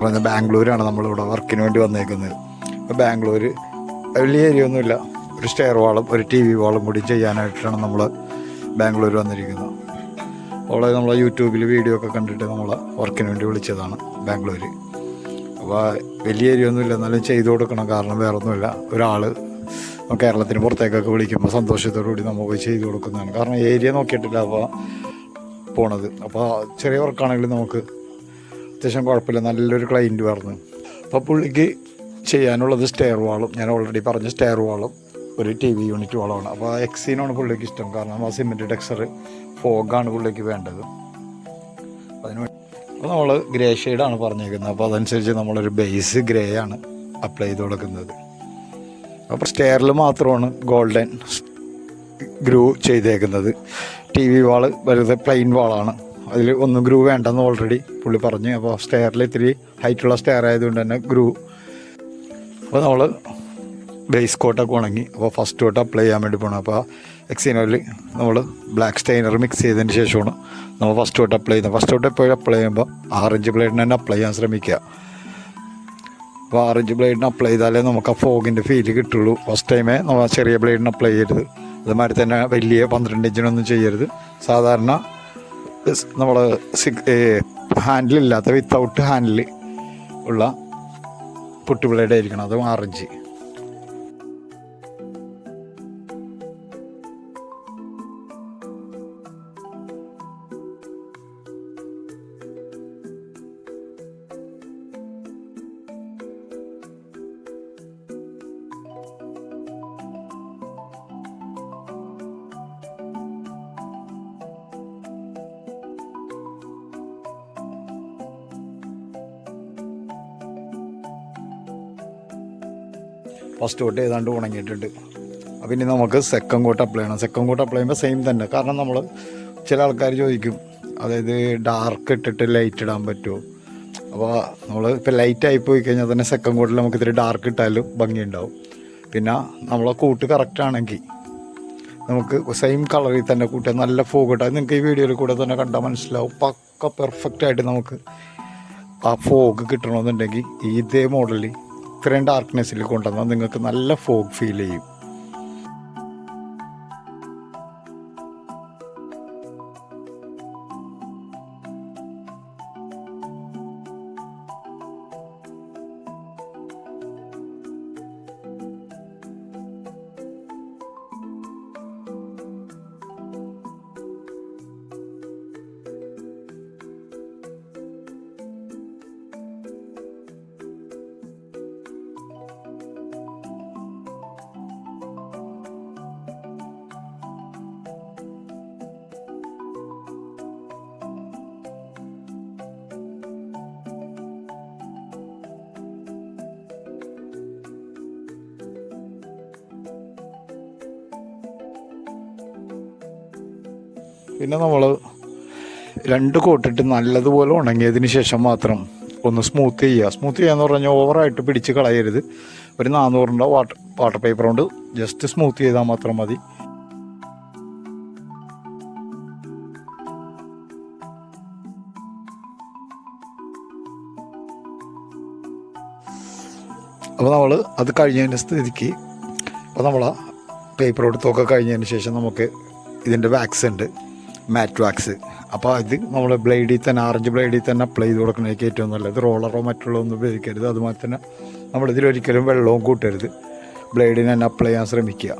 പറഞ്ഞാൽ ബാംഗ്ലൂരാണ് നമ്മളിവിടെ വർക്കിന് വേണ്ടി വന്നേക്കുന്നത്. അപ്പോൾ ബാംഗ്ലൂർ വലിയ ഏരിയ ഒന്നുമില്ല, ഒരു സ്റ്റെയർ വാളും ഒരു TV വാളും കൂടി ചെയ്യാനായിട്ടാണ് നമ്മൾ ബാംഗ്ലൂർ വന്നിരിക്കുന്നത്. അപ്പോൾ നമ്മൾ യൂട്യൂബിൽ വീഡിയോ ഒക്കെ കണ്ടിട്ട് നമ്മൾ വർക്കിന് വേണ്ടി വിളിച്ചതാണ് ബാംഗ്ലൂർ. അപ്പോൾ വലിയ ഏരിയ ഒന്നുമില്ല, എന്നാലും ചെയ്തു കൊടുക്കണം. കാരണം വേറെ ഒന്നുമില്ല, ഒരാൾ കേരളത്തിന് പുറത്തേക്കൊക്കെ വിളിക്കുമ്പോൾ സന്തോഷത്തോടു കൂടി നമ്മൾ പോയി ചെയ്തു കൊടുക്കുന്നതാണ്. കാരണം ഏരിയ നോക്കിയിട്ടില്ല അപ്പോൾ പോണത്. അപ്പോൾ ചെറിയ വർക്കാണെങ്കിലും നമുക്ക് അത്യാവശ്യം കുഴപ്പമില്ല, നല്ലൊരു ക്ലൈൻറ്റ് പറഞ്ഞു. അപ്പോൾ പുള്ളിക്ക് ചെയ്യാനുള്ളത് സ്റ്റെയർ വാളും, ഞാൻ ഓൾറെഡി പറഞ്ഞ സ്റ്റെയർ വാളും ഒരു TV യൂണിറ്റ് വാളമാണ്. അപ്പോൾ എക്സീനാണ് പുള്ളിക്ക് ഇഷ്ടം. കാരണം ആ സിമെൻറ്റ് ടെക്സ്ചർ ഫോഗാണ് പുള്ളിക്ക് വേണ്ടത്. അപ്പോൾ നമ്മൾ ഗ്രേ ഷെയ്ഡാണ് പറഞ്ഞേക്കുന്നത്. അപ്പോൾ അതനുസരിച്ച് നമ്മളൊരു ബേസ് ഗ്രേ ആണ് അപ്ലൈ ചെയ്ത് കൊടുക്കുന്നത്. അപ്പോൾ സ്റ്റെയറിൽ മാത്രമാണ് ഗോൾഡൻ ഗ്രൂ ചെയ്തേക്കുന്നത്. TV വാള് വെറുതെ പ്ലെയിൻ വാളാണ്, അതിൽ ഒന്നും ഗ്രൂ വേണ്ടെന്ന് ഓൾറെഡി പുള്ളി പറഞ്ഞു. അപ്പോൾ സ്റ്റെയറിൽ ഇത്തിരി ഹൈറ്റുള്ള സ്റ്റെയർ ആയതുകൊണ്ട് തന്നെ ഗ്രൂ. അപ്പോൾ നമ്മൾ ബേസ് കോട്ടൊക്കെ ഉണങ്ങി. അപ്പോൾ ഫസ്റ്റ് കോട്ട് അപ്ലൈ ചെയ്യാൻ വേണ്ടി പോകണം. അപ്പോൾ എക്സീനോയിൽ നമ്മൾ ബ്ലാക്ക് സ്റ്റെയിനർ മിക്സ് ചെയ്തതിന് ശേഷമാണ് നമ്മൾ ഫസ്റ്റ് കോട്ട് അപ്ലൈ ചെയ്യുന്നത്. ഫസ്റ്റ് കോട്ട് എപ്പോഴും അപ്ലൈ ചെയ്യുമ്പോൾ 6 ഇഞ്ച് ബ്ലേഡിന് തന്നെ അപ്ലൈ ചെയ്യാൻ ശ്രമിക്കുക. അപ്പോൾ 6 ഇഞ്ച് ബ്ലേഡിന് അപ്ലൈ ചെയ്താലേ നമുക്ക് ആ ഫോഗിൻ്റെ ഫീല് കിട്ടുള്ളൂ. ഫസ്റ്റ് ടൈമേ നമ്മൾ ചെറിയ ബ്ലേഡിന് അപ്ലൈ ചെയ്യരുത്. അതുമാതിരി തന്നെ വലിയ 12 ഇഞ്ചിനൊന്നും ചെയ്യരുത്. സാധാരണ നമ്മൾ ഹാൻഡിലില്ലാത്ത വിത്തൗട്ട് ഹാൻഡിൽ ഉള്ള പുട്ട് ബ്ലേഡ് ആയിരിക്കണം, അതും 6 ഇഞ്ച്. ഫസ്റ്റ് കോട്ട് ഏതാണ്ട് ഉണങ്ങിയിട്ടുണ്ട്. അപ്പം ഇനി നമുക്ക് സെക്കൻഡ് കോട്ട് അപ്ലൈ ചെയ്യണം. സെക്കൻഡ് കോട്ട് അപ്ലൈ ചെയ്യുമ്പോൾ സെയിം തന്നെ. കാരണം നമ്മൾ ചില ആൾക്കാർ ചോദിക്കും, അതായത് ഡാർക്ക് ഇട്ടിട്ട് ലൈറ്റ് ഇടാൻ പറ്റുമോ. അപ്പോൾ നമ്മൾ ഇപ്പോൾ ലൈറ്റ് ആയി പോയി കഴിഞ്ഞാൽ തന്നെ സെക്കൻഡ് കോട്ടിൽ നമുക്ക് ഇത്തിരി ഡാർക്ക് ഇട്ടാലും ഭംഗിയുണ്ടാവും. പിന്നെ നമ്മളെ കൂട്ട് കറക്റ്റാണെങ്കിൽ നമുക്ക് സെയിം കളറിൽ തന്നെ കൂട്ടാൻ നല്ല ഫോഗ് ഇട്ടാൽ നിങ്ങൾക്ക് ഈ വീഡിയോയിൽ കൂടെ തന്നെ കണ്ടാൽ മനസ്സിലാവും. പക്ക പെർഫെക്റ്റായിട്ട് നമുക്ക് ആ ഫോഗ് കിട്ടണമെന്നുണ്ടെങ്കിൽ ഇതേ മോഡലിൽ ഇത്രയും ഡാർക്ക്നെസ്സിൽ കൊണ്ടുവന്നാൽ നിങ്ങൾക്ക് നല്ല ഫോഗ് ഫീൽ ചെയ്യും. പിന്നെ നമ്മൾ 2 കോട്ടിട്ട് നല്ലതുപോലെ ഉണങ്ങിയതിന് ശേഷം മാത്രം ഒന്ന് സ്മൂത്ത് ചെയ്യുക. സ്മൂത്ത് ചെയ്യാന്ന് പറഞ്ഞാൽ ഓവറായിട്ട് പിടിച്ച് കളയരുത്. ഒരു 400 വാട്ടർ പേപ്പർ കൊണ്ട് ജസ്റ്റ് സ്മൂത്ത് ചെയ്താൽ മാത്രം മതി. അപ്പോൾ നമ്മൾ അത് കഴിഞ്ഞതിൻ്റെ സ്ഥിതിക്ക് അപ്പോൾ നമ്മൾ ആ പേപ്പർ എടുത്തൊക്കെ കഴിഞ്ഞതിന് ശേഷം നമുക്ക് ഇതിൻ്റെ വാക്സ് ഉണ്ട്, മാറ്റ് വാക്സ്. അപ്പോൾ ഇത് നമ്മൾ ബ്ലേഡിൽ തന്നെ 6 ഇഞ്ച് ബ്ലേഡിൽ തന്നെ അപ്ലൈ ചെയ്ത് കൊടുക്കണേക്ക് ഏറ്റവും നല്ലത്. റോളറോ മറ്റുള്ള ഒന്നും ഉപയോഗിക്കരുത്. അതുമാതിരി തന്നെ നമ്മളിതിലൊരിക്കലും വെള്ളവും കൂട്ടരുത്. ബ്ലേഡിന് തന്നെ അപ്ലൈ ചെയ്യാൻ ശ്രമിക്കുക.